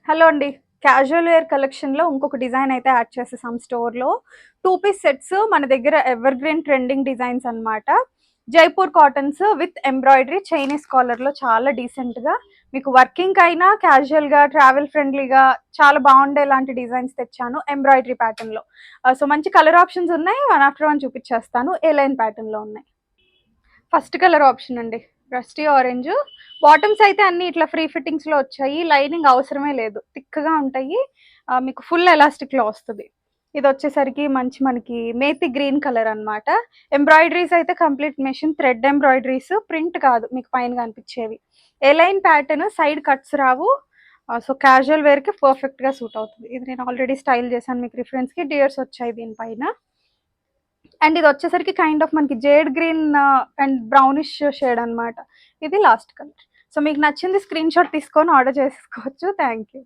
Hello అండి. Casual wear కలెక్షన్‌లో ఇంకొక డిజైన్ అయితే యాడ్ చేసేసాం స్టోర్‌లో. 2 పీస్ సెట్స్ మన దగ్గర ఎవర్ గ్రీన్ ట్రెండింగ్ డిజైన్స్ అన్నమాట. Jaipur cottons with embroidery Chinese కాలర్‌లో చాలా డీసెంట్‌గా మీకు వర్కింగ్‌కైనా, క్యాజువల్‌గా, ట్రావెల్ ఫ్రెండ్లీగా చాలా బాగుండేలాంటి డిజైన్స్ తెచ్చాను ఎంబ్రాయిడరీ ప్యాటర్న్‌లో. సో, మంచి కలర్ ఆప్షన్స్ ఉన్నాయి. వన్ ఆఫ్టర్ వన్ చూపించేస్తాను. ఏ లైన్ ప్యాటర్న్‌లో ఉన్నాయి. ఫస్ట్ కలర్ ఆప్షన్ అండి. Rusty orange. బాటమ్స్ అయితే అన్ని ఇట్లా ఫ్రీ ఫిట్టింగ్స్‌లో వచ్చాయి. లైనింగ్ అవసరమే లేదు. థిక్‌గా ఉంటాయి. మీకు ఫుల్ ఎలాస్టిక్‌లో వస్తది. ఇదొచ్చేసరికి మంచి మనకి మేతి గ్రీన్ కలర్ అన్నమాట. ఎంబ్రాయిడరీస్ అయితే complete machine thread embroideries, print కాదు మీకు పైన కనిపించేవి. ఏ లైన్ ప్యాటర్న్, సైడ్ కట్స్ రావు. సో, క్యాజువల్ వేర్‌కి పర్ఫెక్ట్‌గా సూట్ అవుతుంది. ఇది నేను ఆల్రెడీ స్టైల్ చేశాను మీకు రిఫరెన్స్‌కి. డియర్స్ వచ్చాయి దీనిపైన. అండ్ ఇది వచ్చేసరికి కైండ్ ఆఫ్ మనకి jade green and brownish shade అన్నమాట. ఇది లాస్ట్ కలర్. సో, మీకు నచ్చింది స్క్రీన్ షాట్ తీసుకొని ఆర్డర్ చేసుకోవచ్చు. Thank you.